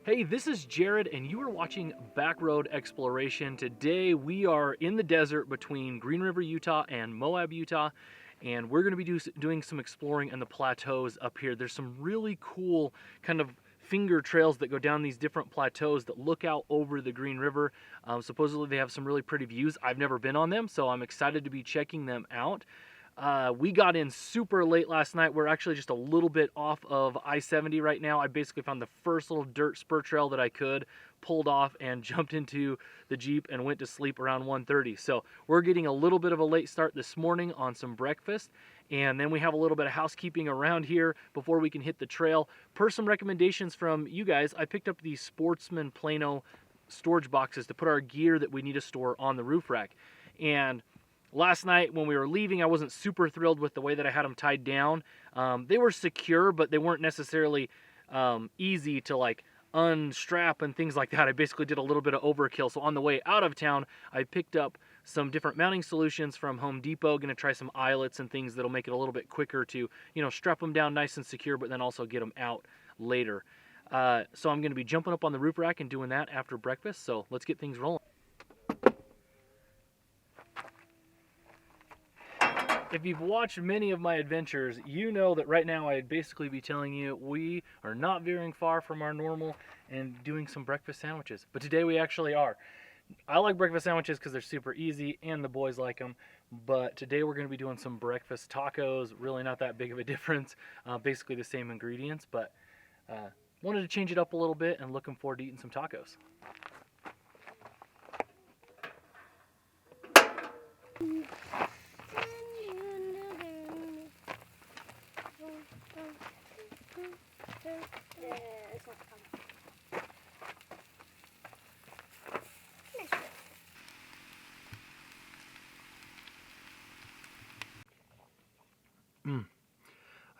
Hey, this is Jared, and you are watching Backroad Exploration. Today we are in the desert between Green River, Utah and Moab, Utah, and we're going to be doing some exploring in the plateaus up here. There's some really cool kind of finger trails that go down these different plateaus that look out over the Green River. Supposedly they have some really pretty views. I've never been on them, so I'm excited to be checking them out. We got in super late last night. We're actually just a little bit off of I-70 right now. I basically found the first little dirt spur trail that I could, pulled off and jumped into the Jeep and went to sleep around 1:30. So we're getting a little bit of a late start this morning on some breakfast, and then we have a little bit of housekeeping around here before we can hit the trail. Per some recommendations from you guys, I picked up these Sportsman Plano storage boxes to put our gear that we need to store on the roof rack. And last night when we were leaving, I wasn't super thrilled with the way that I had them tied down. They were secure, but they weren't necessarily easy to like unstrap and things like that. I basically did a little bit of overkill. So on the way out of town, I picked up some different mounting solutions from Home Depot. Going to try some eyelets and things that'll make it a little bit quicker to, strap them down nice and secure, but then also get them out later. So I'm going to be jumping up on the roof rack and doing that after breakfast. So let's get things rolling. If you've watched many of my adventures, you know that right now I'd basically be telling you we are not veering far from our normal and doing some breakfast sandwiches. But today we actually are. I like breakfast sandwiches because they're super easy and the boys like them. But today we're going to be doing some breakfast tacos. Really not that big of a difference. Basically the same ingredients, but wanted to change it up a little bit and looking forward to eating some tacos.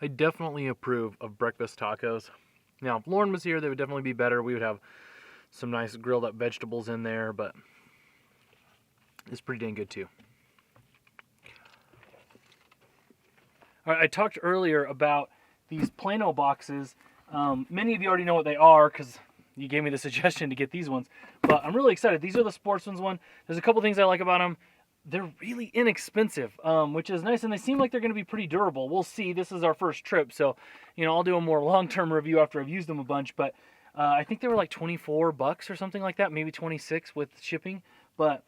I definitely approve of breakfast tacos. Now, if Lauren was here, they would definitely be better. We would have some nice grilled up vegetables in there, but it's pretty dang good too. All right, I talked earlier about these Plano boxes. Many of you already know what they are because you gave me the suggestion to get these ones, but I'm really excited. These are the Sportsman's one. There's a couple things I like about them. They're really inexpensive, which is nice, and they seem like they're going to be pretty durable. We'll see. This is our first trip, so I'll do a more long-term review after I've used them a bunch, but I think they were like $24 or something like that, maybe 26 with shipping, but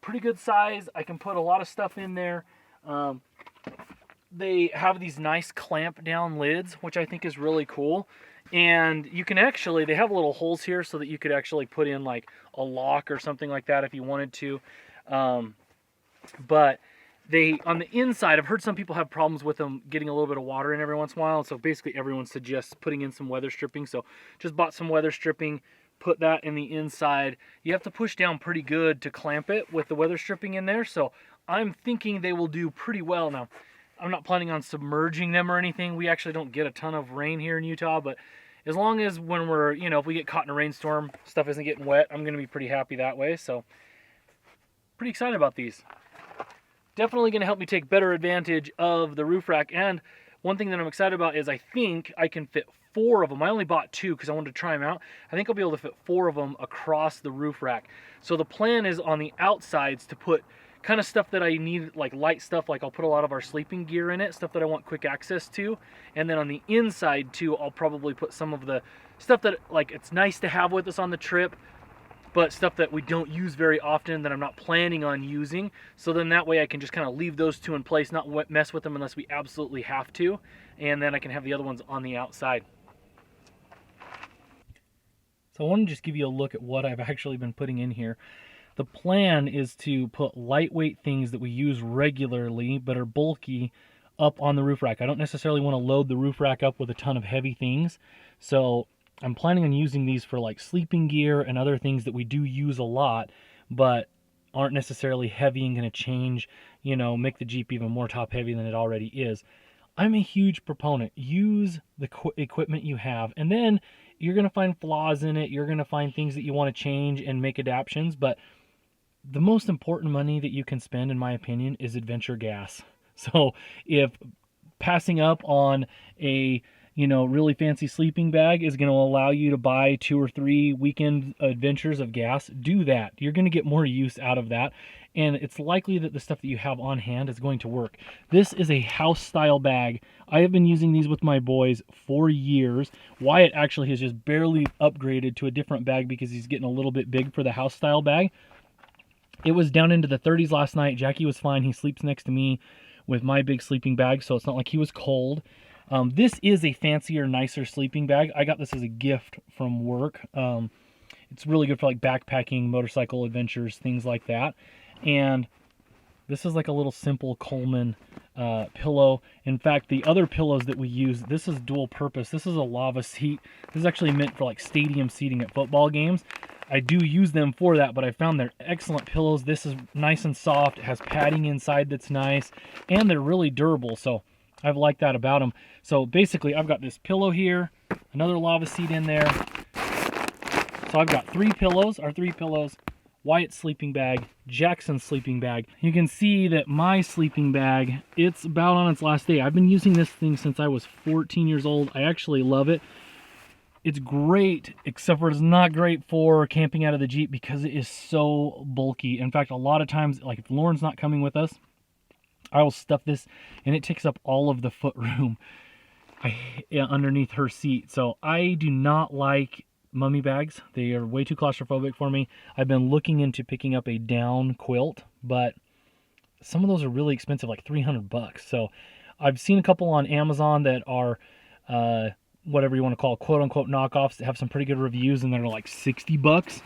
pretty good size. I can put a lot of stuff in there. They have these nice clamp down lids, which I think is really cool. And you can actually, they have little holes here so that you could actually put in like a lock or something like that if you wanted to. But they, on the inside, I've heard some people have problems with them getting a little bit of water in every once in a while. So basically everyone suggests putting in some weather stripping. So just bought some weather stripping, put that in the inside. You have to push down pretty good to clamp it with the weather stripping in there. So I'm thinking they will do pretty well. Now, I'm not planning on submerging them or anything. We actually don't get a ton of rain here in Utah, but as long as when we're, if we get caught in a rainstorm, stuff isn't getting wet, I'm going to be pretty happy that way. So pretty excited about these. Definitely going to help me take better advantage of the roof rack. And one thing that I'm excited about is I think I can fit 4 of them. I only bought 2 because I wanted to try them out. I think I'll be able to fit 4 of them across the roof rack. So the plan is on the outsides to put kind of stuff that I need, like light stuff, like I'll put a lot of our sleeping gear in it, stuff that I want quick access to. And then on the inside too, I'll probably put some of the stuff that like it's nice to have with us on the trip, but stuff that we don't use very often that I'm not planning on using. So then that way I can just kind of leave those 2 in place, not mess with them unless we absolutely have to. And then I can have the other ones on the outside. So I want to just give you a look at what I've actually been putting in here. The plan is to put lightweight things that we use regularly but are bulky up on the roof rack. I don't necessarily want to load the roof rack up with a ton of heavy things. So I'm planning on using these for like sleeping gear and other things that we do use a lot, but aren't necessarily heavy and going to change, make the Jeep even more top heavy than it already is. I'm a huge proponent. Use the equipment you have, and then you're going to find flaws in it. You're going to find things that you want to change and make adaptations, but the most important money that you can spend, in my opinion, is adventure gas. So if passing up on a you know, really fancy sleeping bag is going to allow you to buy 2 or 3 weekend adventures of gas, do that. You're going to get more use out of that, and it's likely that the stuff that you have on hand is going to work. This is a house style bag. I have been using these with my boys for years. Wyatt actually has just barely upgraded to a different bag because he's getting a little bit big for the house style bag. It was down into the 30s last night. Jackie was fine. He sleeps next to me with my big sleeping bag, so it's not like he was cold. This is a fancier, nicer sleeping bag. I got this as a gift from work. It's really good for like backpacking, motorcycle adventures, things like that. And this is like a little simple Coleman pillow. In fact, the other pillows that we use, this is dual purpose. This is a lava seat. This is actually meant for like stadium seating at football games. I do use them for that, but I found they're excellent pillows. This is nice and soft. It has padding inside that's nice, and they're really durable, so I've liked that about them. So basically, I've got this pillow here, another lava seat in there. So I've got 3 pillows, our 3 pillows, Wyatt's sleeping bag, Jackson's sleeping bag. You can see that my sleeping bag, it's about on its last day. I've been using this thing since I was 14 years old. I actually love it. It's great, except for it's not great for camping out of the Jeep because it is so bulky. In fact, a lot of times, like if Lauren's not coming with us, I will stuff this and it takes up all of the foot room underneath her seat. So I do not like mummy bags. They are way too claustrophobic for me. I've been looking into picking up a down quilt, but some of those are really expensive, like $300. So I've seen a couple on Amazon that are whatever you want to call quote unquote knockoffs that have some pretty good reviews, and they're like $60.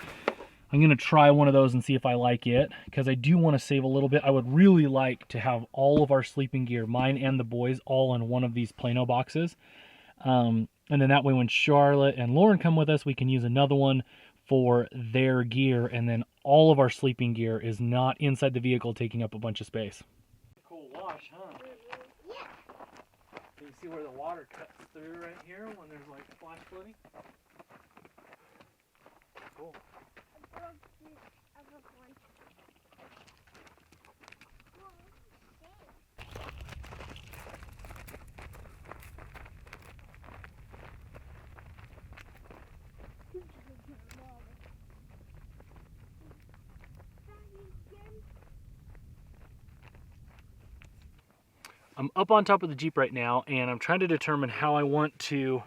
I'm going to try one of those and see if I like it, because I do want to save a little bit. I would really like to have all of our sleeping gear, mine and the boys, all in one of these Plano boxes. And then that way when Charlotte and Lauren come with us, we can use another one for their gear, and then all of our sleeping gear is not inside the vehicle taking up a bunch of space. Cool wash, huh? Yeah. Can you see where the water cuts through right here when there's like flash flooding? Cool. I'm up on top of the Jeep right now, and I'm trying to determine how I want to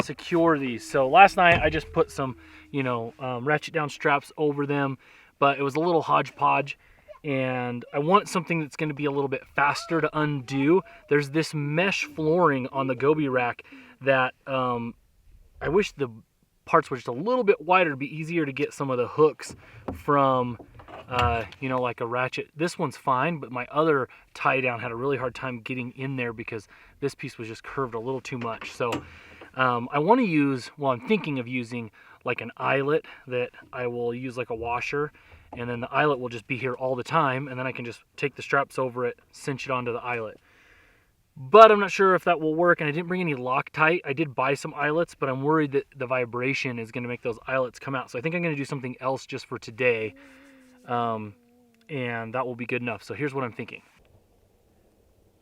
secure these. So last night I just put some, you know, ratchet down straps over them, but it was a little hodgepodge, and I want something that's going to be a little bit faster to undo. There's this mesh flooring on the Gobi rack that I wish the parts were just a little bit wider to be easier to get some of the hooks from, you know, like a ratchet. This one's fine, but my other tie down had a really hard time getting in there because this piece was just curved a little too much. So I want to use, well, I'm thinking of using like an eyelet that I will use like a washer, and then the eyelet will just be here all the time, and then I can just take the straps over it, cinch it onto the eyelet. But I'm not sure if that will work, and I didn't bring any Loctite. I did buy some eyelets, but I'm worried that the vibration is going to make those eyelets come out. So I think I'm going to do something else just for today, and that will be good enough. So here's what I'm thinking.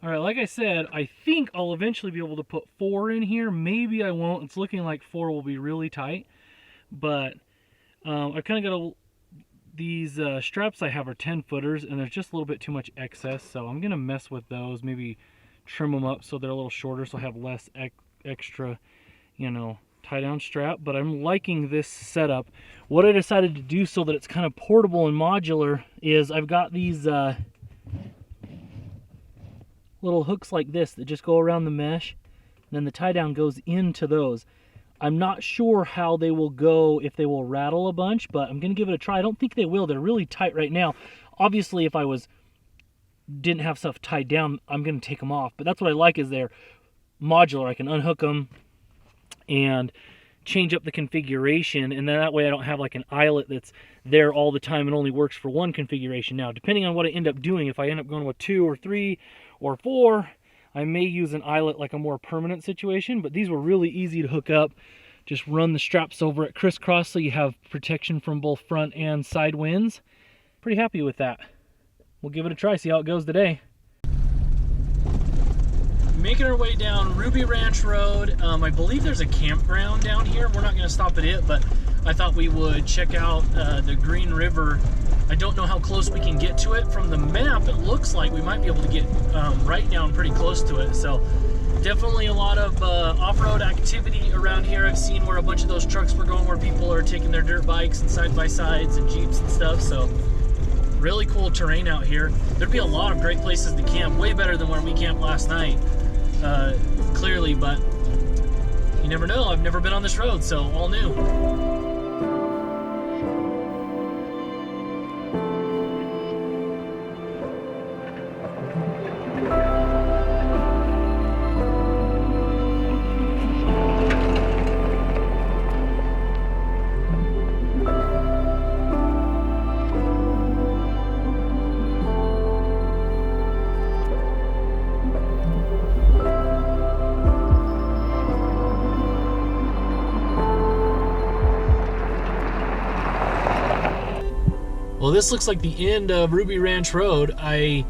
All right, like I said, I think I'll eventually be able to put 4 in here. Maybe I won't. It's looking like 4 will be really tight, but I've kind of got these straps I have are 10-footers, and there's just a little bit too much excess, so I'm going to mess with those, maybe trim them up so they're a little shorter so I have less extra, you know, tie down strap. But I'm liking this setup. What I decided to do so that it's kind of portable and modular is I've got these little hooks like this that just go around the mesh, and then the tie down goes into those. I'm not sure how they will go, if they will rattle a bunch, but I'm gonna give it a try. I don't think they will. They're really tight right now. Obviously, if I didn't have stuff tied down, I'm gonna take them off. But that's what I like, is they're modular. I can unhook them and change up the configuration, and then that way I don't have like an eyelet that's there all the time and only works for one configuration. Now, depending on what I end up doing, if I end up going with 2 or 3 or 4, I may use an eyelet like a more permanent situation, but these were really easy to hook up. Just run the straps over it crisscross so you have protection from both front and side winds. Pretty happy with that. We'll give it a try, see how it goes today. making our way down Ruby Ranch Road. I believe there's a campground down here. We're not going to stop at it, but I thought we would check out the Green River. I don't know how close we can get to it. From the map, it looks like we might be able to get right down pretty close to it. So definitely a lot of off-road activity around here. I've seen where a bunch of those trucks were going, where people are taking their dirt bikes and side-by-sides and Jeeps and stuff. So really cool terrain out here. There'd be a lot of great places to camp, way better than where we camped last night, clearly, but you never know. I've never been on this road, so all new. Well, this looks like the end of Ruby Ranch Road. I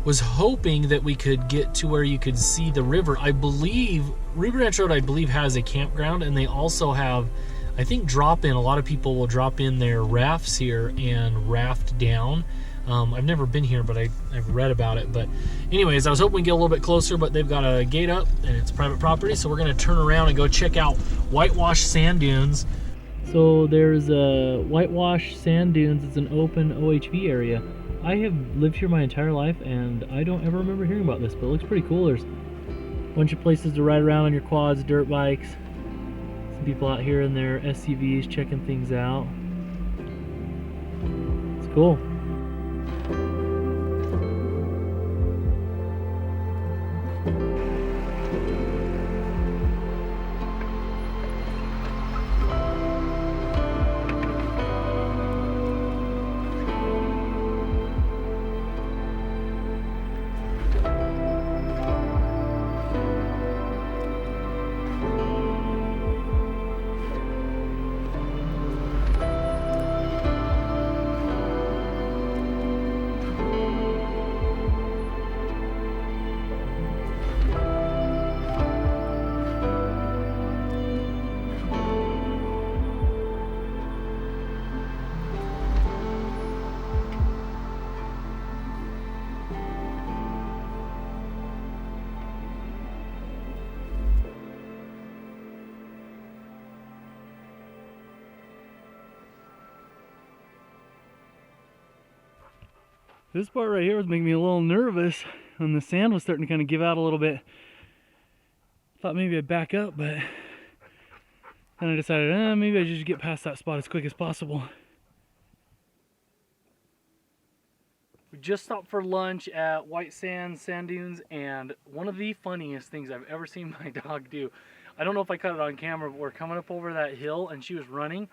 was hoping that we could get to where you could see the river. I believe Ruby Ranch Road, has a campground, and they also have, I think, drop-in. A lot of people will drop in their rafts here and raft down. I've never been here, but I've read about it. But anyways, I was hoping we'd get a little bit closer, but they've got a gate up and it's private property, so we're going to turn around and go check out Whitewash Sand Dunes. So there's Whitewash Sand Dunes. It's an open OHV area. I have lived here my entire life and I don't ever remember hearing about this, but it looks pretty cool. There's a bunch of places to ride around on your quads, dirt bikes. Some people out here in their SUVs checking things out. It's cool. This part right here was making me a little nervous, and the sand was starting to kind of give out a little bit. Thought maybe I'd back up, but then I decided, maybe I should just get past that spot as quick as possible. We just stopped for lunch at White Sand Dunes, and one of the funniest things I've ever seen my dog do. I don't know if I caught it on camera, but we're coming up over that hill, and she was running.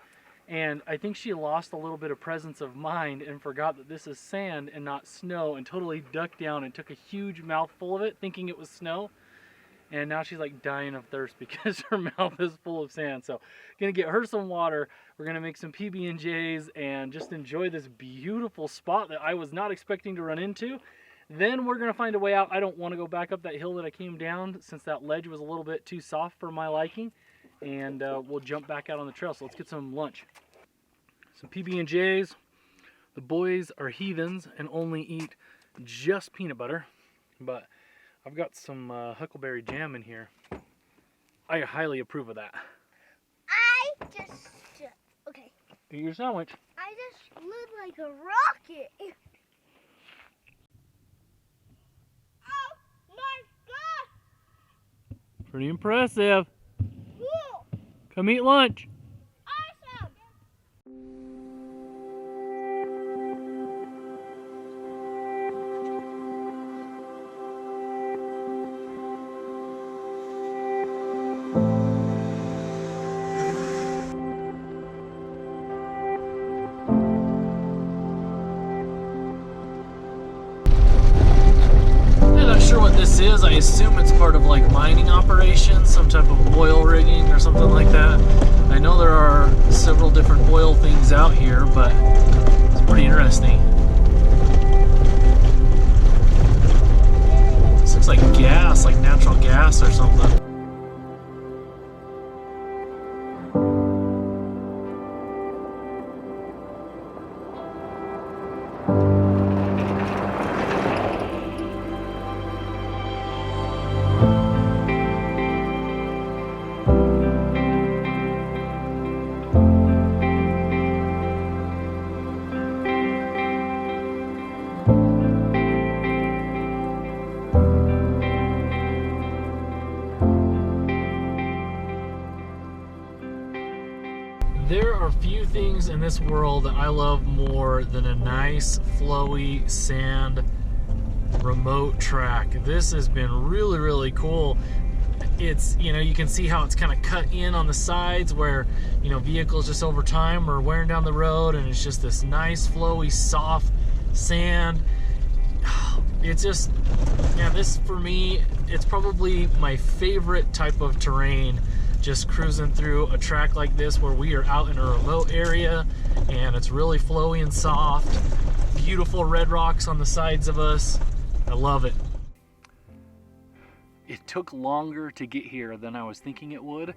And I think she lost a little bit of presence of mind and forgot that this is sand and not snow, and totally ducked down and took a huge mouthful of it thinking it was snow. And now she's like dying of thirst because her mouth is full of sand. So gonna get her some water. We're gonna make some PB&Js and just enjoy this beautiful spot that I was not expecting to run into. Then we're gonna find a way out. I don't want to go back up that hill that I came down since that ledge was a little bit too soft for my liking. And we'll jump back out on the trail. So let's get some lunch. Some PB&Js. The boys are heathens and only eat just peanut butter, but I've got some huckleberry jam in here. I highly approve of that. Okay. Eat your sandwich. I just flew like a rocket. Oh my god! Pretty impressive. Cool. Come eat lunch. Awesome. This is, I assume it's part of like mining operations, some type of oil rigging or something like that. I know there are several different oil things out here, but it's pretty interesting. This looks like gas, like natural gas. are few things in this world that I love more than a nice, flowy sand remote track. This has been really, really cool. It's, you know, you can see how it's kind of cut in on the sides where, you know, vehicles just over time are wearing down the road, and it's just this nice, flowy, soft sand. It's just, yeah, this for me, it's probably my favorite type of terrain, just cruising through a track like this where we are out in a remote area and it's really flowy and soft. Beautiful red rocks on the sides of us. I love it. It took longer to get here than I was thinking it would.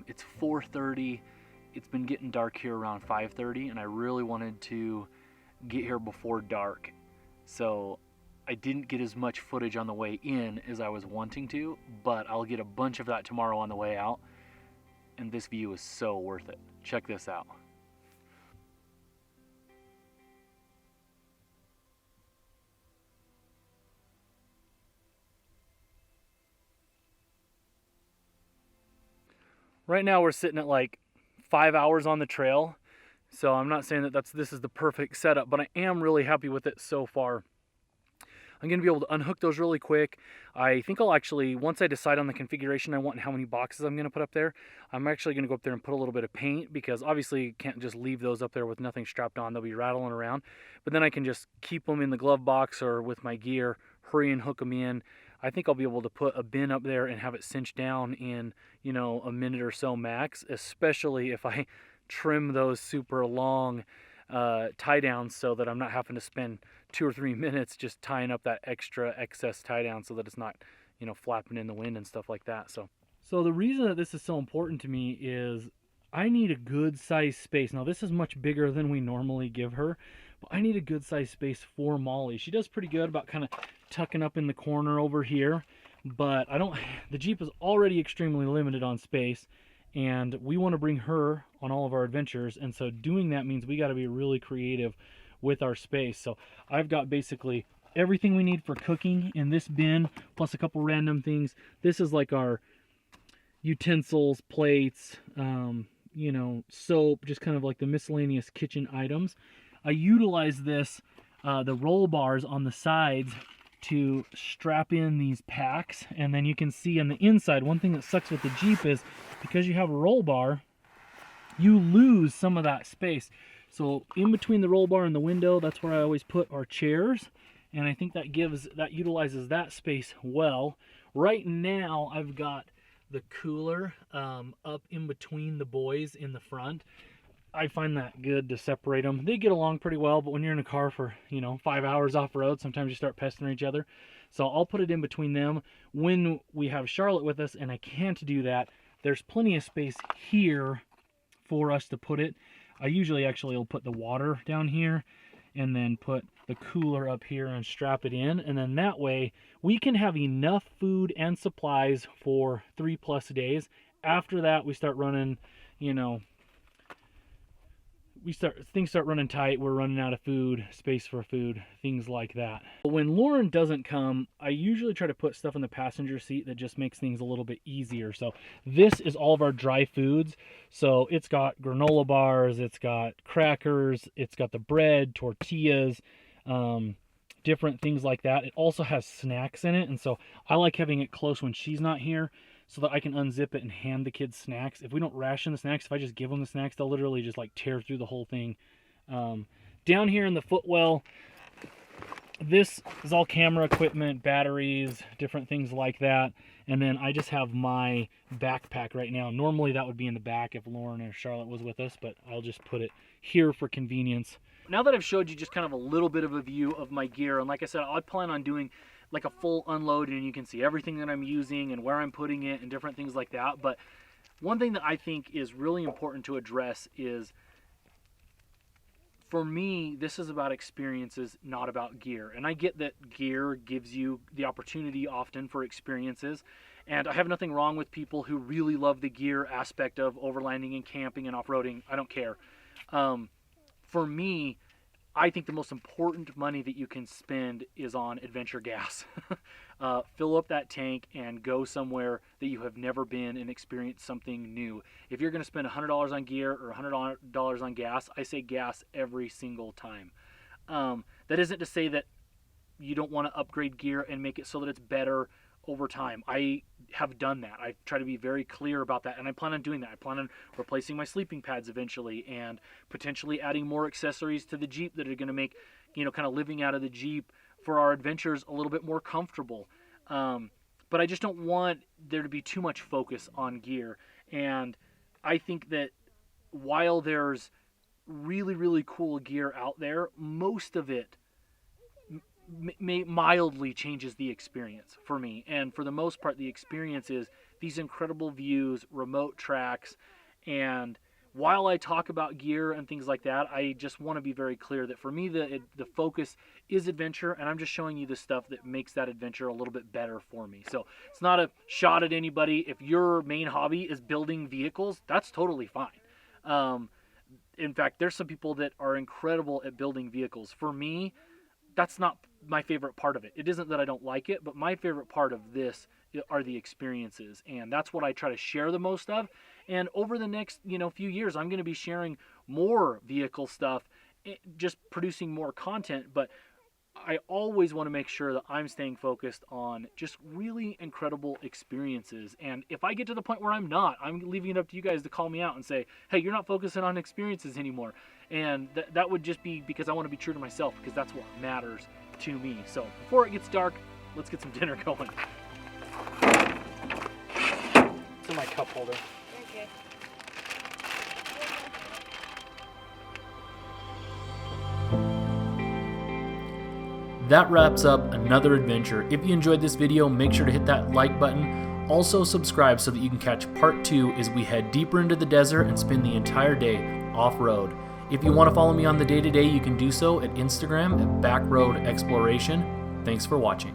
It's 4:30. It's been getting dark here around 5:30, and I really wanted to get here before dark. So I didn't get as much footage on the way in as I was wanting to, but I'll get a bunch of that tomorrow on the way out. And this view is so worth it. Check this out. Right now we're sitting at like 5 hours on the trail. So I'm not saying that this is the perfect setup, but I am really happy with it so far. I'm going to be able to unhook those really quick. I think I'll actually, once I decide on the configuration I want and how many boxes I'm going to put up there, I'm actually going to go up there and put a little bit of paint, because obviously you can't just leave those up there with nothing strapped on. They'll be rattling around. But then I can just keep them in the glove box or with my gear, hurry and hook them in. I think I'll be able to put a bin up there and have it cinched down in, you know, a minute or so max, especially if I trim those super long tie downs so that I'm not having to spend 2 or 3 minutes just tying up that extra excess tie down so that it's not, you know, flapping in the wind and stuff like that. So the reason that this is so important to me is I need a good size space. Now this is much bigger than we normally give her, but I need a good size space for Molly. She does pretty good about kind of tucking up in the corner over here, but the Jeep is already extremely limited on space, and we want to bring her on all of our adventures, and so doing that means we got to be really creative with our space. So I've got basically everything we need for cooking in this bin, plus a couple random things. This is like our utensils, plates, you know, soap, just kind of like the miscellaneous kitchen items. I utilize this, the roll bars on the sides, to strap in these packs, and then you can see on the inside, one thing that sucks with the Jeep is because you have a roll bar, you lose some of that space. So in between the roll bar and the window, that's where I always put our chairs, and I think that utilizes that space well. Right now I've got the cooler up in between the boys in the front. I find that good to separate them. They get along pretty well, but when you're in a car for, you know, 5 hours off road, sometimes you start pestering each other. So I'll put it in between them. When we have Charlotte with us and I can't do that, there's plenty of space here for us to put it. I usually actually will put the water down here and then put the cooler up here and strap it in. And then that way we can have enough food and supplies for 3+ days. After that, we start running, you know, things start running tight. We're running out of food, space for food, things like that. When Lauren doesn't come, I usually try to put stuff in the passenger seat that just makes things a little bit easier. So this is all of our dry foods. So it's got granola bars, it's got crackers, it's got the bread, tortillas, different things like that. It also has snacks in it, and so I like having it close when she's not here, so that I can unzip it and hand the kids snacks. If we don't ration the snacks, if I just give them the snacks, they'll literally just like tear through the whole thing. Down here in the footwell, this is all camera equipment, batteries, different things like that. And then I just have my backpack right now. Normally that would be in the back if Lauren or Charlotte was with us, but I'll just put it here for convenience. Now that I've showed you just kind of a little bit of a view of my gear, and like I said, I plan on doing like a full unload, and you can see everything that I'm using and where I'm putting it and different things like that. But one thing that I think is really important to address is, for me, this is about experiences, not about gear. And I get that gear gives you the opportunity often for experiences, and I have nothing wrong with people who really love the gear aspect of overlanding and camping and off-roading. I don't care. For me, I think the most important money that you can spend is on adventure gas. Fill up that tank and go somewhere that you have never been and experience something new. If you're going to spend $100 on gear or $100 on gas, I say gas every single time. That isn't to say that you don't want to upgrade gear and make it so that it's better over time. I have done that. I try to be very clear about that, and I plan on doing that. I plan on replacing my sleeping pads eventually and potentially adding more accessories to the Jeep that are going to make, kind of living out of the Jeep for our adventures a little bit more comfortable. But I just don't want there to be too much focus on gear. And I think that while there's really, really cool gear out there, most of it mildly changes the experience for me. And for the most part, the experience is these incredible views, remote tracks. And while I talk about gear and things like that, I just want to be very clear that for me, the focus is adventure, and I'm just showing you the stuff that makes that adventure a little bit better for me. So it's not a shot at anybody. If your main hobby is building vehicles, that's totally fine. In fact, there's some people that are incredible at building vehicles. For me, that's not my favorite part of it. It isn't that I don't like it, but my favorite part of this are the experiences, and that's what I try to share the most of. And over the next, few years, I'm going to be sharing more vehicle stuff, just producing more content, but I always want to make sure that I'm staying focused on just really incredible experiences. And if I get to the point where I'm not, I'm leaving it up to you guys to call me out and say, hey, you're not focusing on experiences anymore. And that would just be because I want to be true to myself, because that's what matters to me. So before it gets dark, let's get some dinner going. It's in my cup holder. Okay. That wraps up another adventure. If you enjoyed this video, make sure to hit that like button. Also subscribe so that you can catch part 2 as we head deeper into the desert and spend the entire day off-road. If you want to follow me on the day-to-day, you can do so at Instagram at BackroadExploration. Thanks for watching.